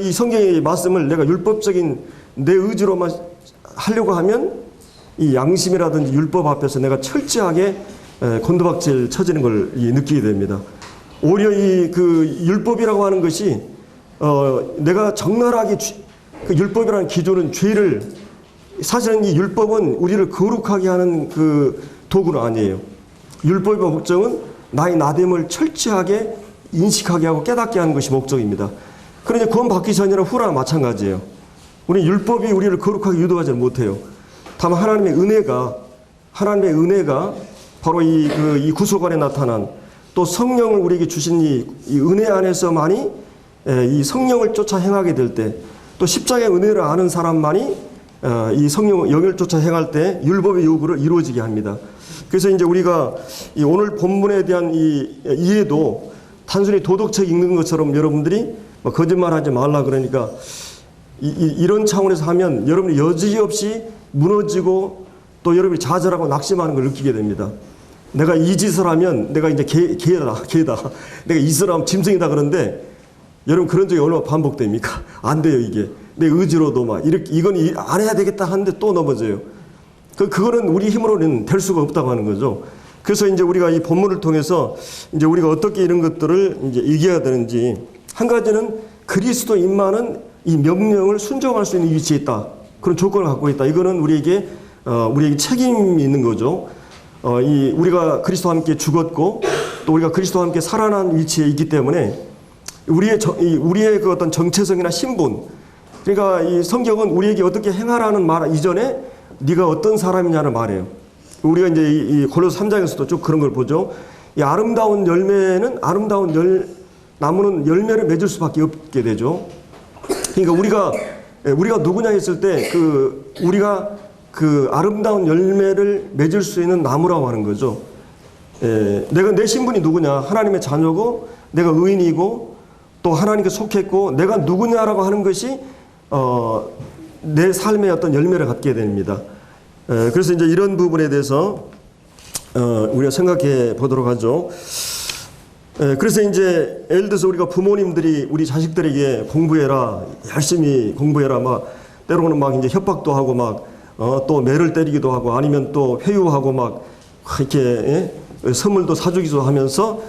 이 성경의 말씀을 내가 율법적인 내 의지로만 하려고 하면 이 양심이라든지 율법 앞에서 내가 철저하게 곤두박질 쳐지는 걸 느끼게 됩니다. 오히려 이 그 율법이라고 하는 것이 내가 적나라하게 그 율법이라는 기준은 죄를, 사실은 이 율법은 우리를 거룩하게 하는 그 도구는 아니에요. 율법의 목적은 나의 나됨을 철저하게 인식하게 하고 깨닫게 하는 것이 목적입니다. 그런데 구원 받기 전이나 후나 마찬가지예요. 우리 율법이 우리를 거룩하게 유도하지 못해요. 다만 하나님의 은혜가 바로 이 구속 안에 나타난, 또 성령을 우리에게 주신 이 은혜 안에서만이 이 성령을 쫓아 행하게 될 때, 또 십자가의 은혜를 아는 사람만이 이 성령 영을 쫓아 행할 때 율법의 요구를 이루어지게 합니다. 그래서 이제 우리가 이 오늘 본문에 대한 이 이해도 단순히 도덕책 읽는 것처럼 여러분들이 거짓말하지 말라 그러니까 이런 차원에서 하면 여러분이 여지없이 무너지고 또 여러분이 좌절하고 낙심하는 걸 느끼게 됩니다. 내가 이 짓을 하면 내가 이제 개다. 내가 이 짓을 하면 짐승이다 그런데 여러분 그런 적이 얼마나 반복됩니까? 안 돼요, 이게. 내 의지로도 막 이렇게 이건 안 해야 되겠다 하는데 또 넘어져요. 그거는 우리 힘으로는 될 수가 없다고 하는 거죠. 그래서 이제 우리가 이 본문을 통해서 이제 우리가 어떻게 이런 것들을 이제 이겨야 되는지, 한 가지는 그리스도인만은 이 명령을 순종할 수 있는 위치에 있다. 그런 조건을 갖고 있다. 이거는 우리에게 책임이 있는 거죠. 우리가 그리스도와 함께 죽었고 또 우리가 그리스도와 함께 살아난 위치에 있기 때문에 우리의 그 어떤 정체성이나 신분, 그러니까 이 성경은 우리에게 어떻게 행하라는 말 이전에 네가 어떤 사람이냐는 말이에요. 우리가 이제 이 골로새 3장에서도 쭉 그런 걸 보죠. 이 아름다운 나무는 열매를 맺을 수밖에 없게 되죠. 그러니까 우리가 누구냐 했을 때 우리가 그 아름다운 열매를 맺을 수 있는 나무라고 하는 거죠. 내 신분이 누구냐? 하나님의 자녀고 내가 의인이고 또 하나님께 속했고 내가 누구냐라고 하는 것이 내 삶의 어떤 열매를 갖게 됩니다. 그래서 이제 이런 부분에 대해서 우리가 생각해 보도록 하죠. 그래서 이제 예를 들어서 우리가 부모님들이 우리 자식들에게 공부해라, 열심히 공부해라, 막 때로는 막 이제 협박도 하고 막 또 매를 때리기도 하고 아니면 또 회유하고 막 이렇게 선물도 사주기도 하면서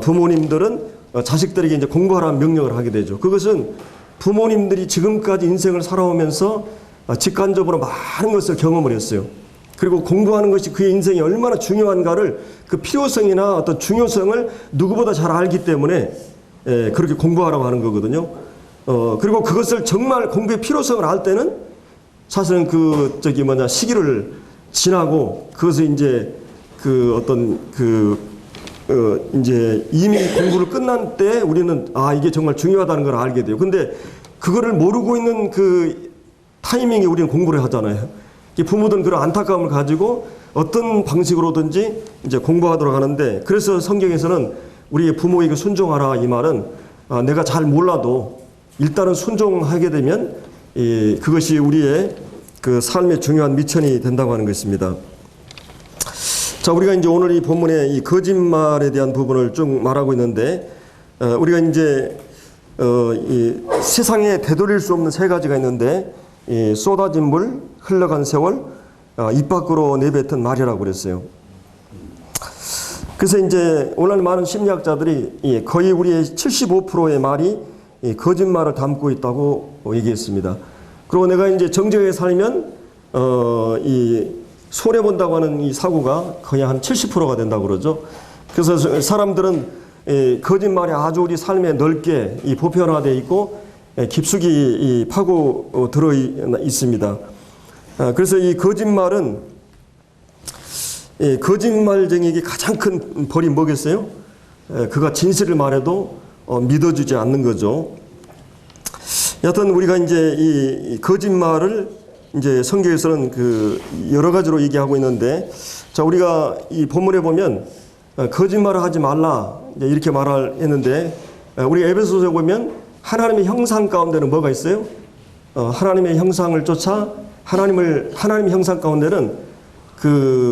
부모님들은 자식들에게 이제 공부하라는 명령을 하게 되죠. 그것은 부모님들이 지금까지 인생을 살아오면서 직간접으로 많은 것을 경험을 했어요. 그리고 공부하는 것이 그의 인생이 얼마나 중요한가를 그 필요성이나 어떤 중요성을 누구보다 잘 알기 때문에 그렇게 공부하라고 하는 거거든요. 그리고 그것을 정말 공부의 필요성을 알 때는 사실은 시기를 지나고 그것을 이제 이제 이미 공부를 끝난 때 우리는 이게 정말 중요하다는 걸 알게 돼요. 근데 그거를 모르고 있는 그 타이밍에 우리는 공부를 하잖아요. 부모들은 그런 안타까움을 가지고 어떤 방식으로든지 이제 공부하도록 하는데, 그래서 성경에서는 우리의 부모에게 순종하라 이 말은 내가 잘 몰라도 일단은 순종하게 되면 그것이 우리의 그 삶의 중요한 미천이 된다고 하는 것입니다. 자, 우리가 이제 오늘 이 본문에 이 거짓말에 대한 부분을 쭉 말하고 있는데, 우리가 이제 이 세상에 되돌릴 수 없는 세 가지가 있는데, 쏟아진 물, 흘러간 세월, 입 밖으로 내뱉은 말이라고 그랬어요. 그래서 이제 오늘 많은 심리학자들이 거의 우리의 75%의 말이 거짓말을 담고 있다고 얘기했습니다. 그리고 내가 이제 정직하게 살면 이 손해 본다고 하는 이 사고가 거의 한 70%가 된다고 그러죠. 그래서 사람들은 거짓말이 아주 우리 삶에 넓게 보편화되어 있고 깊숙이 파고 들어 있습니다. 그래서 이 거짓말은 거짓말쟁이에게 가장 큰 벌이 뭐겠어요? 그가 진실을 말해도 믿어주지 않는 거죠. 여하튼 우리가 이제 이 거짓말을 이제 성경에서는 여러 가지로 얘기하고 있는데, 자, 우리가 이 본문에 보면 거짓말을 하지 말라 이렇게 했는데, 우리 에베소서에 보면 하나님의 형상 가운데는 뭐가 있어요? 하나님의 형상을 쫓아 하나님의 형상 가운데는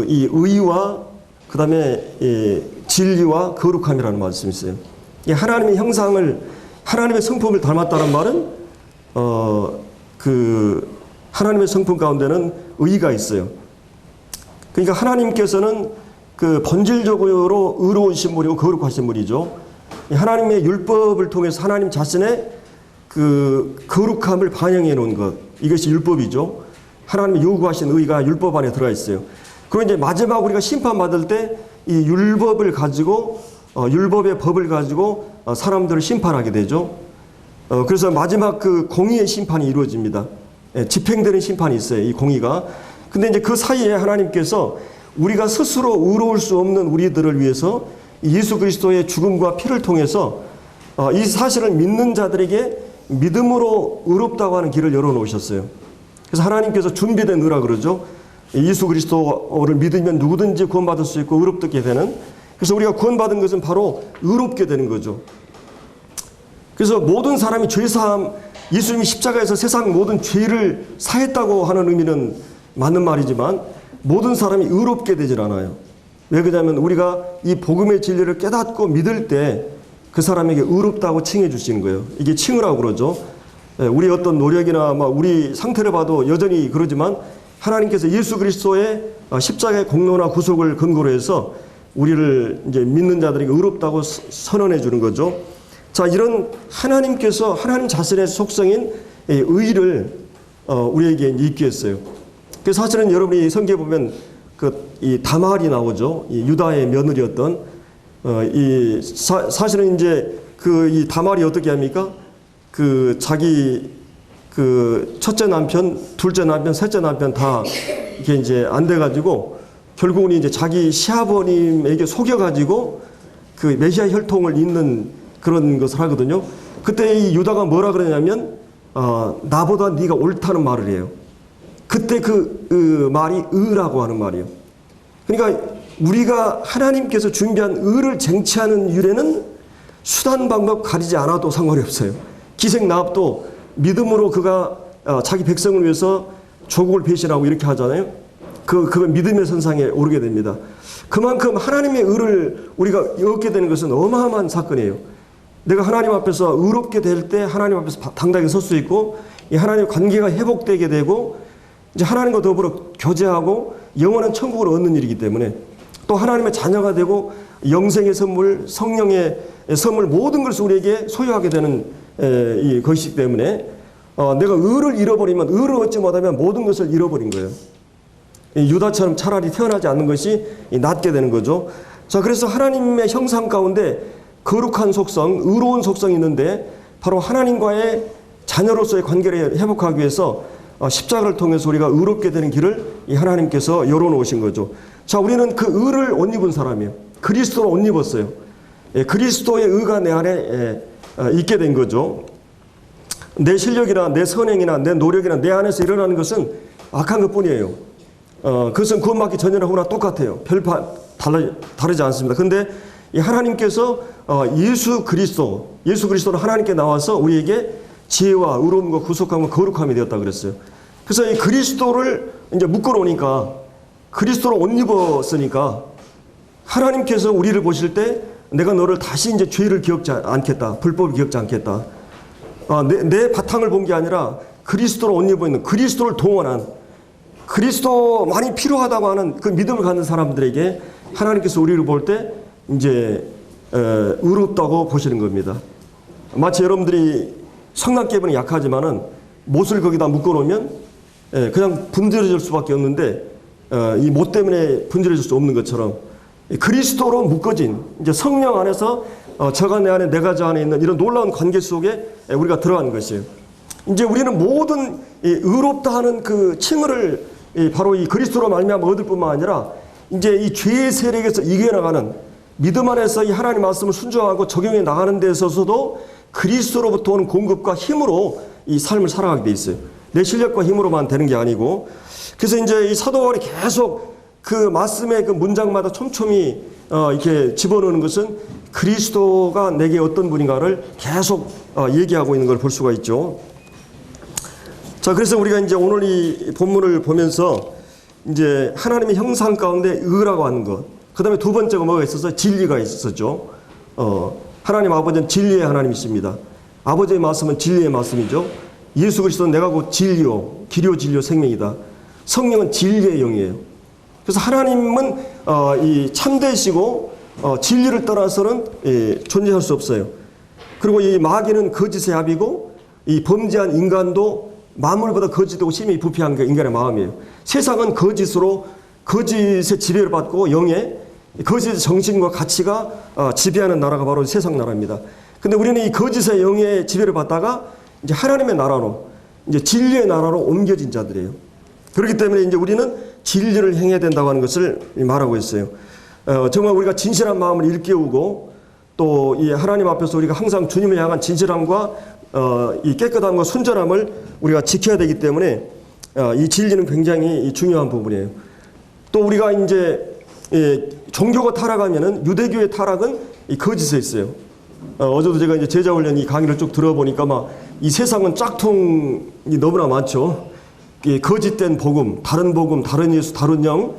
이 의와 그다음에 진리와 거룩함이라는 말씀이 있어요. 이 하나님의 형상을, 하나님의 성품을 닮았다는 말은 그 하나님의 성품 가운데는 의가 있어요. 그러니까 하나님께서는 그 본질적으로 의로우신 분이고 거룩하신 분이죠. 하나님의 율법을 통해서 하나님 자신의 그 거룩함을 반영해 놓은 것, 이것이 율법이죠. 하나님의 요구하신 의가 율법 안에 들어가 있어요. 그리고 이제 마지막 우리가 심판받을 때 이 율법을 가지고 율법의 법을 가지고 사람들을 심판하게 되죠. 그래서 마지막 그 공의의 심판이 이루어집니다. 집행되는 심판이 있어요, 이 공의가. 근데 이제 그 사이에 하나님께서 우리가 스스로 의로울 수 없는 우리들을 위해서 예수 그리스도의 죽음과 피를 통해서 이 사실을 믿는 자들에게 믿음으로 의롭다고 하는 길을 열어놓으셨어요. 그래서 하나님께서 준비된 의라 그러죠. 예수 그리스도를 믿으면 누구든지 구원받을 수 있고 의롭게 되는. 그래서 우리가 구원받은 것은 바로 의롭게 되는 거죠. 그래서 모든 사람이 죄사함, 예수님이 십자가에서 세상 모든 죄를 사했다고 하는 의미는 맞는 말이지만 모든 사람이 의롭게 되질 않아요. 왜 그러냐면 우리가 이 복음의 진리를 깨닫고 믿을 때 그 사람에게 의롭다고 칭해 주시는 거예요. 이게 칭의라고 그러죠. 우리 어떤 노력이나 우리 상태를 봐도 여전히 그러지만 하나님께서 예수 그리스도의 십자가의 공로나 구속을 근거로 해서 우리를 이제 믿는 자들에게 의롭다고 선언해 주는 거죠. 자, 이런 하나님께서 하나님 자신의 속성인 의를 우리에게 있게 했어요. 그래서 사실은 여러분이 성경에 보면 이 다말이 나오죠. 이 유다의 며느리였던 사실은 이제 이 다말이 어떻게 합니까? 자기 첫째 남편, 둘째 남편, 셋째 남편 다 이게 이제 안 돼가지고 결국은 이제 자기 시아버님에게 속여가지고 그 메시아 혈통을 잇는 그런 것을 하거든요. 그때 이 유다가 뭐라 그러냐면 나보다 네가 옳다는 말을 해요. 그때 그 말이 의라고 하는 말이에요. 그러니까 우리가 하나님께서 준비한 의를 쟁취하는 유래는 수단 방법 가리지 않아도 상관이 없어요. 기생나합도 믿음으로 그가 자기 백성을 위해서 조국을 배신하고 이렇게 하잖아요. 그건 믿음의 선상에 오르게 됩니다. 그만큼 하나님의 의를 우리가 얻게 되는 것은 어마어마한 사건이에요. 내가 하나님 앞에서 의롭게 될 때 하나님 앞에서 당당히 설 수 있고 이 하나님의 관계가 회복되게 되고 이제 하나님과 더불어 교제하고 영원한 천국을 얻는 일이기 때문에 또 하나님의 자녀가 되고 영생의 선물, 성령의 선물 모든 것을 우리에게 소유하게 되는 것이기 때문에 내가 의를 잃어버리면 의를 얻지 못하면 모든 것을 잃어버린 거예요. 유다처럼 차라리 태어나지 않는 것이 낫게 되는 거죠. 자, 그래서 하나님의 형상 가운데 거룩한 속성, 의로운 속성이 있는데 바로 하나님과의 자녀로서의 관계를 회복하기 위해서 십자가를 통해서 우리가 의롭게 되는 길을 이 하나님께서 열어놓으신 거죠. 자, 우리는 그 의를 옷 입은 사람이에요. 그리스도로 옷 입었어요. 그리스도의 의가 내 안에 있게 된 거죠. 내 실력이나 내 선행이나 내 노력이나 내 안에서 일어나는 것은 악한 것뿐이에요. 그것은 구원받기 전이나 똑같아요. 별 다르지 않습니다. 근데 이 하나님께서 예수 그리스도로 하나님께 나와서 우리에게 지혜와 의로움과 구속함과 거룩함이 되었다 그랬어요. 그래서 이 그리스도를 이제 묶어놓으니까 그리스도로 옷 입었으니까 하나님께서 우리를 보실 때 내가 너를 다시 이제 죄를 기억지 않겠다. 불법을 기억지 않겠다. 내 바탕을 본 게 아니라 그리스도로 옷 입어 있는 그리스도를 동원한 그리스도만이 필요하다고 하는 그 믿음을 갖는 사람들에게 하나님께서 우리를 볼 때 이제 의롭다고 보시는 겁니다. 마치 여러분들이 성난개비는 약하지만은 못을 거기다 묶어놓으면 그냥 분절해질 수밖에 없는데 이 못 때문에 분절해질 수 없는 것처럼 그리스도로 묶어진 이제 성령 안에서 저가 내 안에 내가 저 안에 있는 이런 놀라운 관계 속에 우리가 들어간 것이에요. 이제 우리는 모든 의롭다 하는 그 칭의를 바로 이 그리스도로 말미암아 얻을 뿐만 아니라 이제 이 죄의 세력에서 이겨나가는 믿음 안에서 이 하나님 말씀을 순종하고 적용해 나가는 데 있어서도 그리스도로부터 오는 공급과 힘으로 이 삶을 살아가게 돼 있어요. 내 실력과 힘으로만 되는 게 아니고. 그래서 이제 이 사도 바울이 계속 그 말씀의 그 문장마다 촘촘히 이렇게 집어넣는 것은 그리스도가 내게 어떤 분인가를 계속 얘기하고 있는 걸 볼 수가 있죠. 자, 그래서 우리가 이제 오늘 이 본문을 보면서 이제 하나님의 형상 가운데 의라고 하는 것, 그 다음에 두 번째가 뭐가 있어서 진리가 있었죠. 하나님 아버지는 진리의 하나님이십니다. 아버지의 말씀은 진리의 말씀이죠. 예수 그리스도는 내가 곧 진리요, 길이요, 진리요, 생명이다. 성령은 진리의 영이에요. 그래서 하나님은 이 참되시고 진리를 떠나서는 존재할 수 없어요. 그리고 이 마귀는 거짓의 합이고 이 범죄한 인간도 만물보다 거짓되고 심히 부패한 게 인간의 마음이에요. 세상은 거짓으로 거짓의 지배를 받고 영의 거짓의 정신과 가치가 지배하는 나라가 바로 세상 나라입니다. 근데 우리는 이 거짓의 영의 지배를 받다가 이제 하나님의 나라로, 이제 진리의 나라로 옮겨진 자들이에요. 그렇기 때문에 이제 우리는 진리를 행해야 된다고 하는 것을 말하고 있어요. 정말 우리가 진실한 마음을 일깨우고 또 이 하나님 앞에서 우리가 항상 주님을 향한 진실함과 이 깨끗함과 순전함을 우리가 지켜야 되기 때문에 이 진리는 굉장히 중요한 부분이에요. 또 우리가 이제 종교가 타락하면은 유대교의 타락은 이 거짓에 있어요. 어제도 제가 이제 제자 훈련 이 강의를 쭉 들어보니까 막 이 세상은 짝퉁이 너무나 많죠. 거짓된 복음, 다른 예수, 다른 영,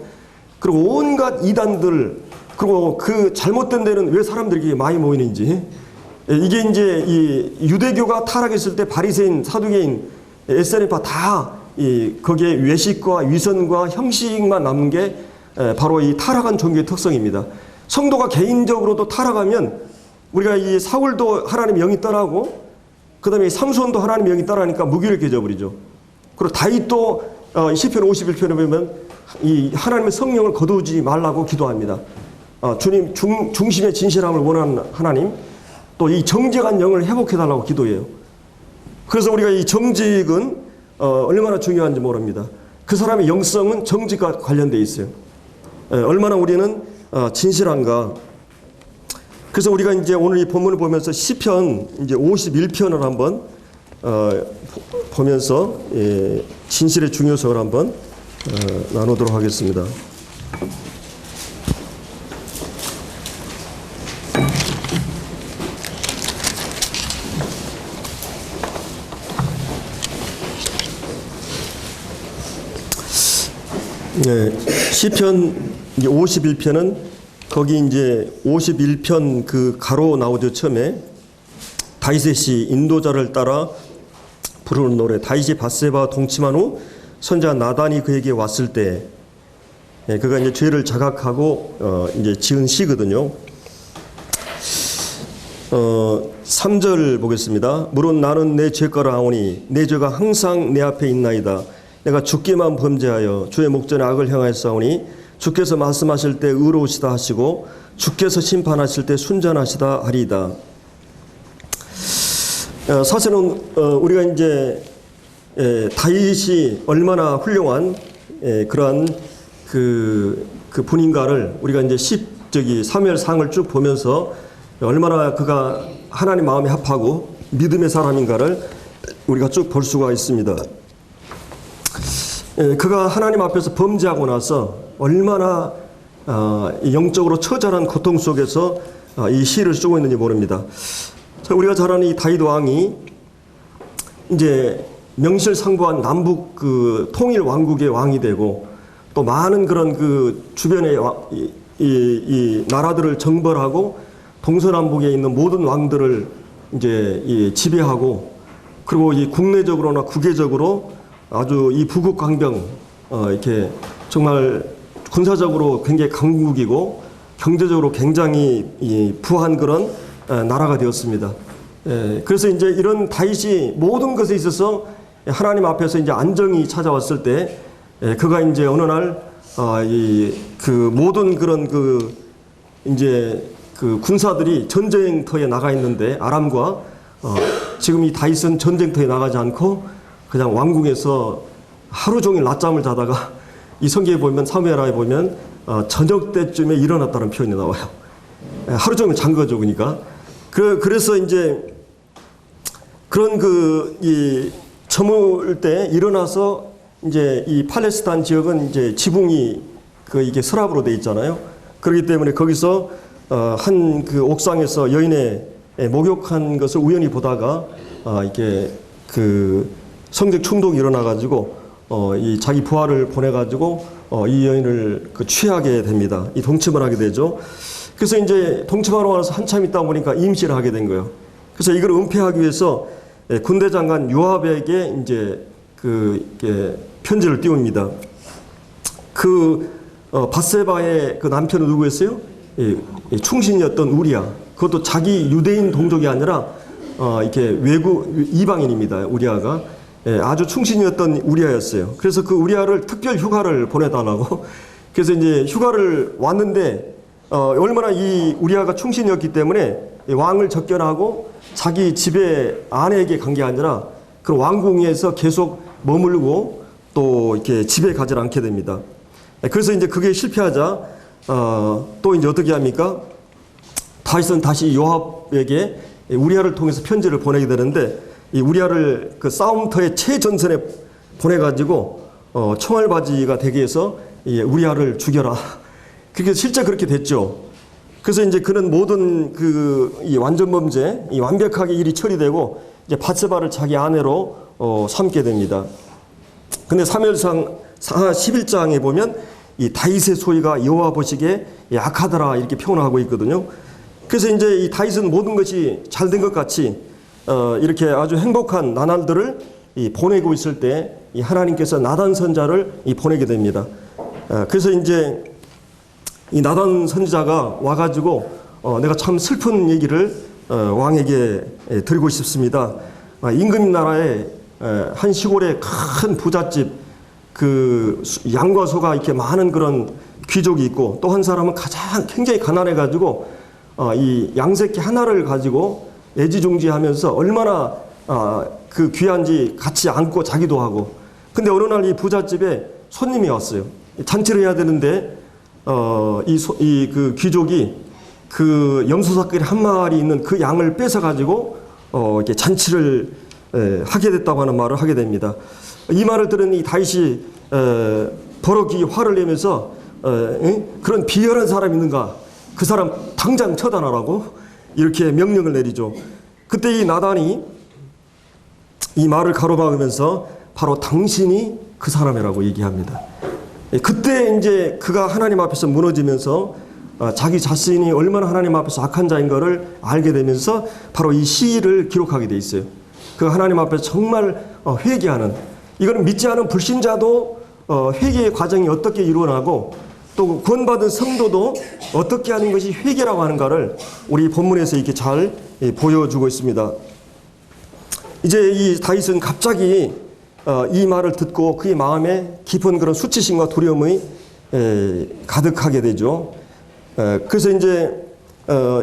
그리고 온갖 이단들, 그리고 그 잘못된 데는 왜 사람들이 많이 모이는지. 이게 이제 이 유대교가 타락했을 때 바리새인, 사두개인, 에세네파 다 거기에 외식과 위선과 형식만 남은 게 바로 이 타락한 종교의 특성입니다. 성도가 개인적으로도 타락하면 우리가 이 사울도 하나님의 영이 떠나고 그다음에 삼손도 하나님의 영이 떠나니까 무기력해져 버리죠. 그리고 다윗도 시편 51편에 보면 이 하나님의 성령을 거두지 말라고 기도합니다. 주님 중심의 진실함을 원하는 하나님, 또 이 정직한 영을 회복해달라고 기도해요. 그래서 우리가 이 정직은 얼마나 중요한지 모릅니다. 그 사람의 영성은 정직과 관련되어 있어요. 얼마나 우리는 진실한가. 그래서 우리가 이제 오늘 이 본문을 보면서 시편 이제 51편을 한번 보면서 진실의 중요성을 한번 나누도록 하겠습니다. 시편 51편은 거기 이제 51편 그 가로 나오죠. 처음에 다윗의 시 인도자를 따라 부르는 노래. 다윗이 밧세바 동침한 후 선지자 나단이 그에게 왔을 때, 그가 이제 죄를 자각하고 이제 지은 시거든요. 3절 보겠습니다. 물론 나는 내 죄가를 아오니 내 죄가 항상 내 앞에 있나이다. 내가 주께만 범죄하여 주의 목전에 악을 행하였사오니 주께서 말씀하실 때 의로우시다 하시고 주께서 심판하실 때 순전하시다 하리이다. 사실은 우리가 이제 다윗이 얼마나 훌륭한 그러한 그 분인가를 우리가 이제 사무엘상을 쭉 보면서 얼마나 그가 하나님 마음에 합하고 믿음의 사람인가를 우리가 쭉 볼 수가 있습니다. 그가 하나님 앞에서 범죄하고 나서 얼마나 영적으로 처절한 고통 속에서 이 시를 쓰고 있는지 모릅니다. 우리가 잘 아는 이 다윗 왕이 이제 명실상부한 남북 그 통일 왕국의 왕이 되고 또 많은 그런 그 주변의 이 나라들을 정벌하고 동서남북에 있는 모든 왕들을 이제 지배하고, 그리고 이 국내적으로나 국외적으로 아주 이 부국 강병 이렇게 정말 군사적으로 굉장히 강국이고 경제적으로 굉장히 부한 그런 나라가 되었습니다. 그래서 이제 이런 다윗이 모든 것에 있어서 하나님 앞에서 이제 안정이 찾아왔을 때 그가 이제 어느 날 그 모든 그런 그 이제 그 군사들이 전쟁터에 나가 있는데 아람과 지금 이 다윗은 전쟁터에 나가지 않고 그냥 왕궁에서 하루 종일 낮잠을 자다가 이 성경에 보면 사무엘하에 보면 저녁 때쯤에 일어났다는 표현이 나와요. 하루 종일 잔 거죠, 그러니까. 그래서 이제 그런 이 저물 때 일어나서 이제 이 팔레스타인 지역은 이제 지붕이 이게 서랍으로 돼 있잖아요. 그렇기 때문에 거기서 한 그 옥상에서 여인의 목욕한 것을 우연히 보다가 이게 그 성적 충동이 일어나가지고 이 자기 부하를 보내가지고 이 여인을 취하게 됩니다. 이 동침을 하게 되죠. 그래서 이제 동침하러 와서 한참 있다 보니까 임신을 하게 된 거예요. 그래서 이걸 은폐하기 위해서 군대 장관 요압에게 이제 편지를 띄웁니다. 밧세바의 그 남편은 누구였어요? 충신이었던 우리야. 그것도 자기 유대인 동족이 아니라 이렇게 외국 이방인입니다. 우리아가 아주 충신이었던 우리아였어요. 그래서 그 우리아를 특별 휴가를 보내달라고. 그래서 이제 휴가를 왔는데 얼마나 이 우리아가 충신이었기 때문에 왕을 접견하고 자기 집에 아내에게 간 게 아니라 그 왕궁에서 계속 머물고 또 이렇게 집에 가지 않게 됩니다. 그래서 이제 그게 실패하자 또 이제 어떻게 합니까? 다윗은 다시 요압에게 우리아를 통해서 편지를 보내게 되는데 이 우리아를 그 싸움터의 최전선에 보내가지고 총알바지가 되게 해서 이 우리아를 죽여라. 그게 실제 그렇게 됐죠. 그래서 이제 그는 모든 이 완전 범죄, 이 완벽하게 일이 처리되고 이제 밧세바를 자기 아내로 삼게 됩니다. 근데 사무엘상 11장에 보면 이 다윗의 소위가 여호와 보시기에 약하더라 이렇게 표현하고 있거든요. 그래서 이제 이 다윗은 모든 것이 잘 된 것 같이 이렇게 아주 행복한 나날들을 보내고 있을 때 이 하나님께서 나단 선자를 보내게 됩니다. 그래서 이제 이 나단 선지자가 와가지고 내가 참 슬픈 얘기를 왕에게 드리고 싶습니다. 임금 나라의 한 시골의 큰 부잣집 그 양과 소가 이렇게 많은 그런 귀족이 있고 또 한 사람은 굉장히 가난해가지고 이 양새끼 하나를 가지고 애지중지하면서 얼마나 그 귀한지 같이 안고 자기도 하고. 근데 어느 날 이 부잣집에 손님이 왔어요. 잔치를 해야 되는데 그 귀족이 그 염소사끼리 한 마리 있는 그 양을 뺏어 가지고 이렇게 잔치를 하게 됐다고 하는 말을 하게 됩니다. 이 말을 들은 이 다윗이 버럭이 화를 내면서 그런 비열한 사람이 있는가? 그 사람 당장 처단하라고 이렇게 명령을 내리죠. 그때 이 나단이 이 말을 가로막으면서 바로 당신이 그 사람이라고 얘기합니다. 그때 이제 그가 하나님 앞에서 무너지면서 자기 자신이 얼마나 하나님 앞에서 악한 자인 것을 알게 되면서 바로 이 시를 기록하게 돼 있어요. 그 하나님 앞에서 정말 회개하는, 이거는 믿지 않은 불신자도 회개의 과정이 어떻게 일어나고 또 구원받은 성도도 어떻게 하는 것이 회개라고 하는가를 우리 본문에서 이렇게 잘 보여주고 있습니다. 이제 이 다윗은 갑자기 이 말을 듣고 그의 마음에 깊은 그런 수치심과 두려움이 가득하게 되죠. 그래서 이제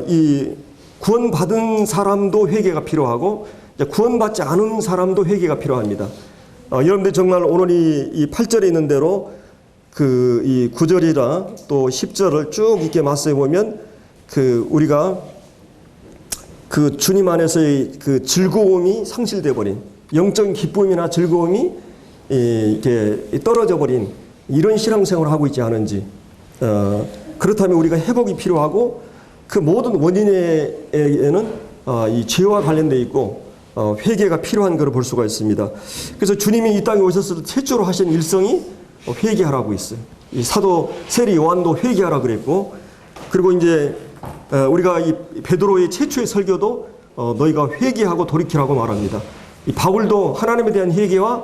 이 구원받은 사람도 회개가 필요하고 구원받지 않은 사람도 회개가 필요합니다. 여러분들 정말 오늘 이 8절에 있는 대로 이 9절이라 또 10절을 쭉 이렇게 맞서 보면 우리가 그 주님 안에서의 그 즐거움이 상실돼 버린, 영적인 기쁨이나 즐거움이 이렇게 떨어져 버린 이런 신앙생활을 하고 있지 않은지, 그렇다면 우리가 회복이 필요하고 그 모든 원인에는 이 죄와 관련되어 있고 회개가 필요한 것을 볼 수가 있습니다. 그래서 주님이 이 땅에 오셨을 때 최초로 하신 일성이 회개하라고 있어요. 이 사도 세리 요한도 회개하라 그랬고, 그리고 이제 우리가 이 베드로의 최초의 설교도 너희가 회개하고 돌이키라고 말합니다. 이 바울도 하나님에 대한 회개와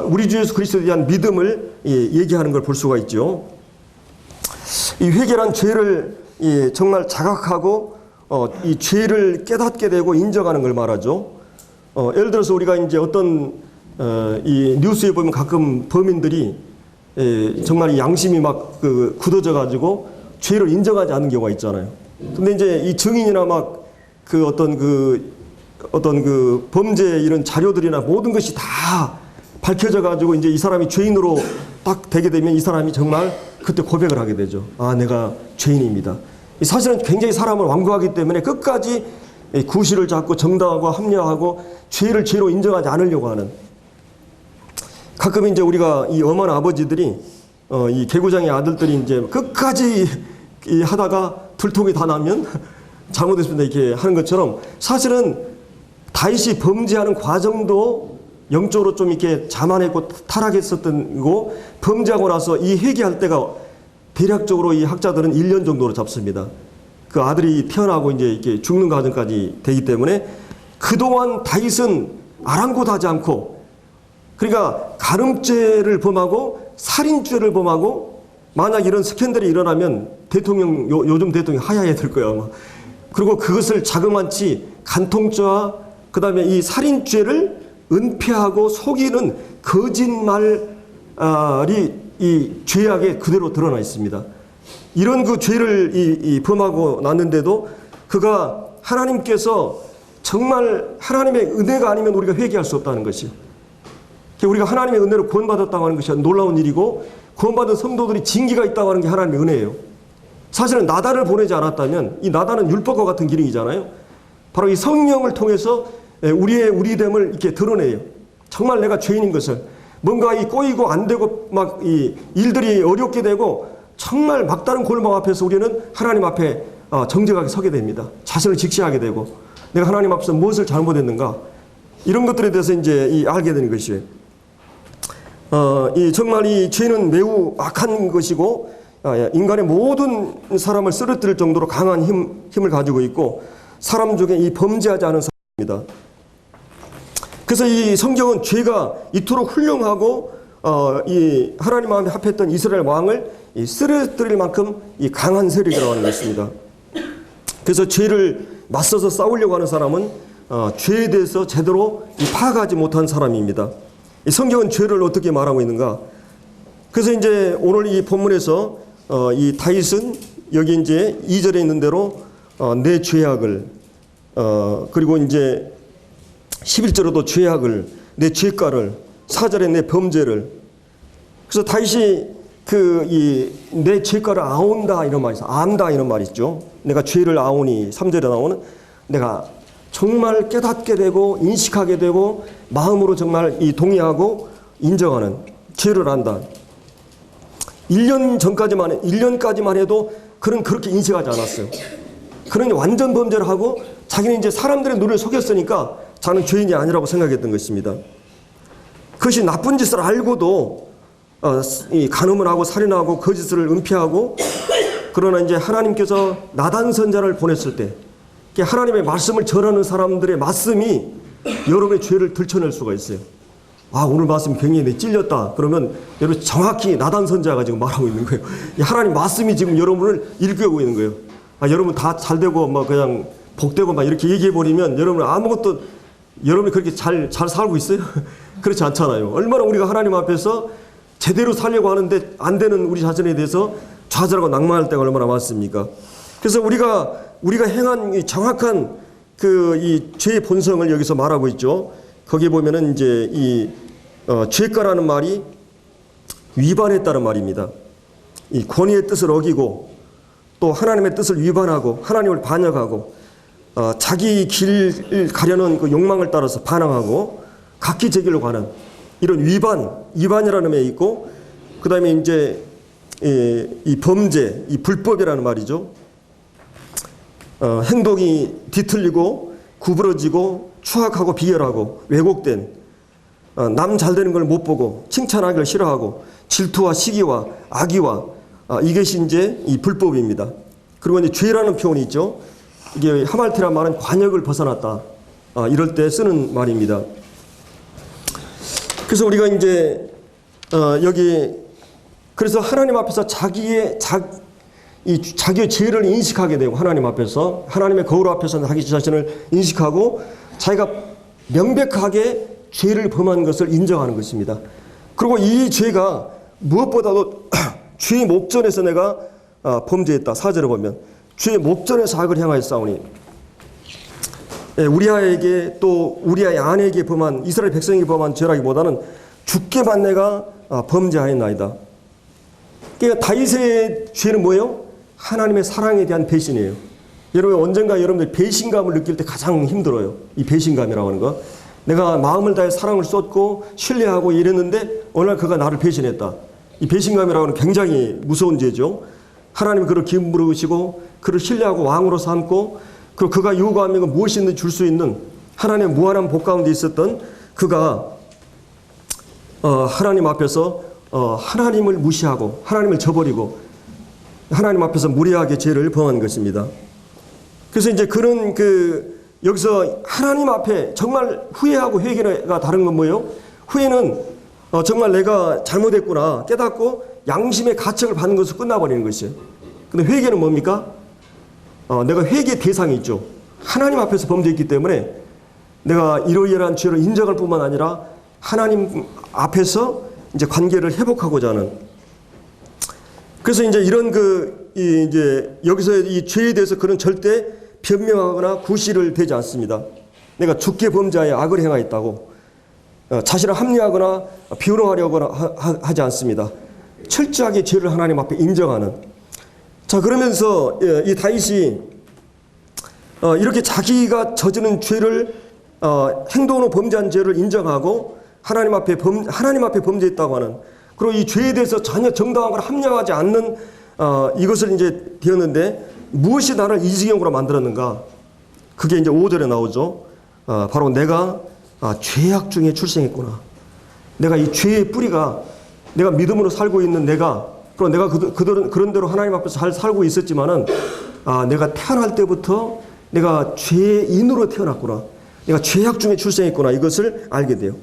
우리 주 예수 그리스도에 대한 믿음을 얘기하는 걸 볼 수가 있죠. 이 회개란 죄를 정말 자각하고 이 죄를 깨닫게 되고 인정하는 걸 말하죠. 예를 들어서 우리가 이제 어떤 이 뉴스에 보면 가끔 범인들이 정말 양심이 막 굳어져 가지고 죄를 인정하지 않는 경우가 있잖아요. 근데 이제 이 증인이나 막 어떤 범죄 이런 자료들이나 모든 것이 다 밝혀져 가지고 이제 이 사람이 죄인으로 딱 되게 되면 이 사람이 정말 그때 고백을 하게 되죠. 아, 내가 죄인입니다. 사실은 굉장히 사람을 완고하기 때문에 끝까지 구실을 잡고 정당하고 합리화하고 죄를 죄로 인정하지 않으려고 하는. 가끔 이제 우리가 이 어머니 아버지들이 이 개구장의 아들들이 이제 끝까지 하다가 불통이 다 나면 잘못했습니다 이렇게 하는 것처럼, 사실은 다윗이 범죄하는 과정도 영적으로 좀 이렇게 자만했고 타락했었던 거고, 범죄하고 나서 이 회개할 때가 대략적으로 이 학자들은 1년 정도로 잡습니다. 그 아들이 태어나고 이제 이렇게 죽는 과정까지 되기 때문에 그동안 다윗은 아랑곳하지 않고, 그러니까 간음죄를 범하고 살인죄를 범하고, 만약 이런 스캔들이 일어나면 대통령, 요즘 대통령 하야해야 될 거야 아마. 그리고 그것을 자그마치 간통죄와 그 다음에 이 살인죄를 은폐하고 속이는 거짓말이 이 죄악에 그대로 드러나 있습니다. 이런 그 죄를 범하고 났는데도 그가 하나님께서 정말 하나님의 은혜가 아니면 우리가 회개할 수 없다는 것이요. 우리가 하나님의 은혜로 구원받았다고 하는 것이 놀라운 일이고, 구원받은 성도들이 징계가 있다고 하는 게 하나님의 은혜예요. 사실은 나단을 보내지 않았다면, 이 나단은 율법과 같은 기능이잖아요. 바로 이 성령을 통해서 우리됨을 이렇게 드러내요. 정말 내가 죄인인 것을, 뭔가 이 꼬이고 안 되고 막 이 일들이 어렵게 되고 정말 막다른 골목 앞에서 우리는 하나님 앞에 정직하게 서게 됩니다. 자신을 직시하게 되고, 내가 하나님 앞에서 무엇을 잘못했는가, 이런 것들에 대해서 이제 알게 되는 것이에요. 정말 이 죄는 매우 악한 것이고, 인간의 모든 사람을 쓰러뜨릴 정도로 강한 힘을 가지고 있고, 사람 중에 이 범죄하지 않은 사람입니다. 그래서 이 성경은 죄가 이토록 훌륭하고, 이 하나님 마음에 합했던 이스라엘 왕을 쓰러뜨릴 만큼 이 강한 세력이라고 하는 것입니다. 그래서 죄를 맞서서 싸우려고 하는 사람은 죄에 대해서 제대로 파악하지 못한 사람입니다. 이 성경은 죄를 어떻게 말하고 있는가? 그래서 이제 오늘 이 본문에서 이 다윗은 여기 이제 2절에 있는 대로 내 죄악을, 그리고 이제 11절에도 죄악을, 내 죄가를, 4절에 내 범죄를. 그래서 다윗이 내 죄가를 아온다 이런 말이 있어. 안다 이런 말이 있죠. 내가 죄를 아오니, 3절에 나오는, 내가 정말 깨닫게 되고 인식하게 되고 마음으로 정말 동의하고 인정하는, 죄를 안다. 1년까지만 해도 그는 그렇게 인식하지 않았어요. 그는 완전 범죄를 하고 자기는 이제 사람들의 눈을 속였으니까 자는 죄인이 아니라고 생각했던 것입니다. 그것이 나쁜 짓을 알고도 간음을 하고 살인하고 거짓을 은폐하고, 그러나 이제 하나님께서 나단 선자를 보냈을 때 하나님의 말씀을 전하는 사람들의 말씀이 여러분의 죄를 들춰낼 수가 있어요. 오늘 말씀 굉장히 찔렸다. 그러면 여러분 정확히 나단 선자가 지금 말하고 있는 거예요. 하나님 말씀이 지금 여러분을 일깨우고 있는 거예요. 여러분 다 잘되고 막 그냥 복되고 막 이렇게 얘기해버리면 여러분 아무것도, 여러분이 그렇게 잘 살고 있어요? 그렇지 않잖아요. 얼마나 우리가 하나님 앞에서 제대로 살려고 하는데 안 되는 우리 자신에 대해서 좌절하고 낭만할 때가 얼마나 많습니까? 그래서 우리가 행한 이 정확한 이 죄의 본성을 여기서 말하고 있죠. 거기 보면은 이제 죄가라는 말이 위반했다는 말입니다. 이 권위의 뜻을 어기고 또 하나님의 뜻을 위반하고 하나님을 반역하고 자기 길을 가려는 그 욕망을 따라서 반항하고 각기 제 길로 가는 이런 위반이라는 게 있고, 그 다음에 이제 이 범죄, 이 불법이라는 말이죠. 행동이 뒤틀리고 구부러지고 추악하고 비열하고 왜곡된, 남 잘되는 걸 못 보고 칭찬하기를 싫어하고 질투와 시기와 악의와, 이것이 이제 이 불법입니다. 그리고 이제 죄라는 표현이 있죠. 이게 하말티란 말은 관역을 벗어났다, 이럴 때 쓰는 말입니다. 그래서 우리가 이제 여기 그래서 하나님 앞에서 자기의 죄를 인식하게 되고, 하나님 앞에서, 하나님의 거울 앞에서 자기 자신을 인식하고 자기가 명백하게 죄를 범한 것을 인정하는 것입니다. 그리고 이 죄가 무엇보다도 죄의 목전에서 내가 범죄했다. 4절에 보면 죄의 목전에서 악을 향하여 싸우니, 우리아에게 또 우리아의 아내에게 범한, 이스라엘 백성에게 범한 죄라기보다는 주께만 내가 범죄하였나이다. 그러니까 다윗의 죄는 뭐예요? 하나님의 사랑에 대한 배신이에요. 여러분 언젠가 여러분들 배신감을 느낄 때 가장 힘들어요. 이 배신감이라고 하는 거. 내가 마음을 다해 사랑을 쏟고 신뢰하고 이랬는데 어느 날 그가 나를 배신했다. 이 배신감이라고 하는 굉장히 무서운 죄죠. 하나님이 그를 기쁘시고 그를 신뢰하고 왕으로 삼고, 그리고 그가 요구하면 무엇이든 줄 수 있는 하나님의 무한한 복 가운데 있었던 그가 하나님 앞에서 하나님을 무시하고 하나님을 저버리고 하나님 앞에서 무례하게 죄를 범한 것입니다. 그래서 이제 그는 여기서 하나님 앞에 정말 후회하고 회개가 다른 건 뭐예요? 후회는 정말 내가 잘못했구나 깨닫고 양심의 가책을 받는 것으로 끝나버리는 것이에요. 근데 회개는 뭡니까? 내가 회개 대상이 있죠. 하나님 앞에서 범죄했기 때문에 내가 이러이러한 죄를 인정할 뿐만 아니라 하나님 앞에서 이제 관계를 회복하고자 하는. 그래서 이제 이런 이제 여기서 이 죄에 대해서 그런 절대 변명하거나 구실을 대지 않습니다. 내가 죽게 범죄하여 악을 행하였다고 자신을 합리화하거나 비호롱하려거나 하지 않습니다. 철저하게 죄를 하나님 앞에 인정하는. 자, 그러면서 이 다윗이 이렇게 자기가 저지른 죄를 행동으로 범죄한 죄를 인정하고 하나님 앞에 범죄했다고 하는, 그리고 이 죄에 대해서 전혀 정당하거나 합리화하지 않는 이것을 이제 되었는데 무엇이 나를 이 지경으로 만들었는가? 그게 이제 5절에 나오죠. 바로 내가 죄악 중에 출생했구나. 내가 이 죄의 뿌리가 내가 믿음으로 살고 있는 그리고 내가 그런 대로 하나님 앞에서 잘 살고 있었지만은 내가 태어날 때부터 내가 죄인으로 태어났구나. 내가 죄악 중에 출생했구나. 이것을 알게 돼요.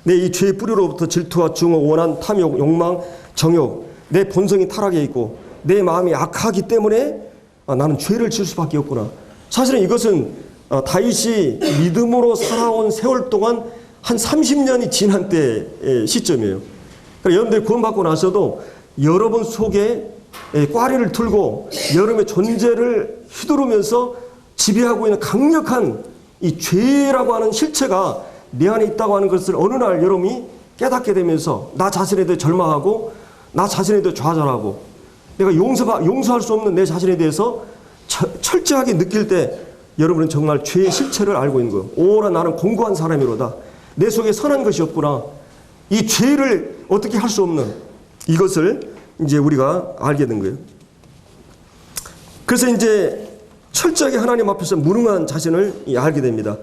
내 이 죄의 뿌리로부터 질투와 증오, 원한, 탐욕, 욕망, 정욕, 내 본성이 타락해 있고 내 마음이 악하기 때문에 나는 죄를 지을 수밖에 없구나. 사실은 이것은 다윗이 믿음으로 살아온 세월 동안 한 30년이 지난 때의 시점이에요. 그러니까 여러분들이 구원받고 나서도 여러분 속에 꽈리를 틀고 여러분의 존재를 휘두르면서 지배하고 있는 강력한 이 죄라고 하는 실체가 내 안에 있다고 하는 것을 어느 날 여러분이 깨닫게 되면서 나 자신에 대해 절망하고 나 자신에 대해 좌절하고 내가 용서할 수 없는 내 자신에 대해서 철저하게 느낄 때 여러분은 정말 죄의 실체를 알고 있는 거예요. 오라 나는 공고한 사람이로다. 내 속에 선한 것이 없구나. 이 죄를 어떻게 할 수 없는 이것을 이제 우리가 알게 된 거예요. 그래서 이제 철저하게 하나님 앞에서 무능한 자신을 알게 됩니다.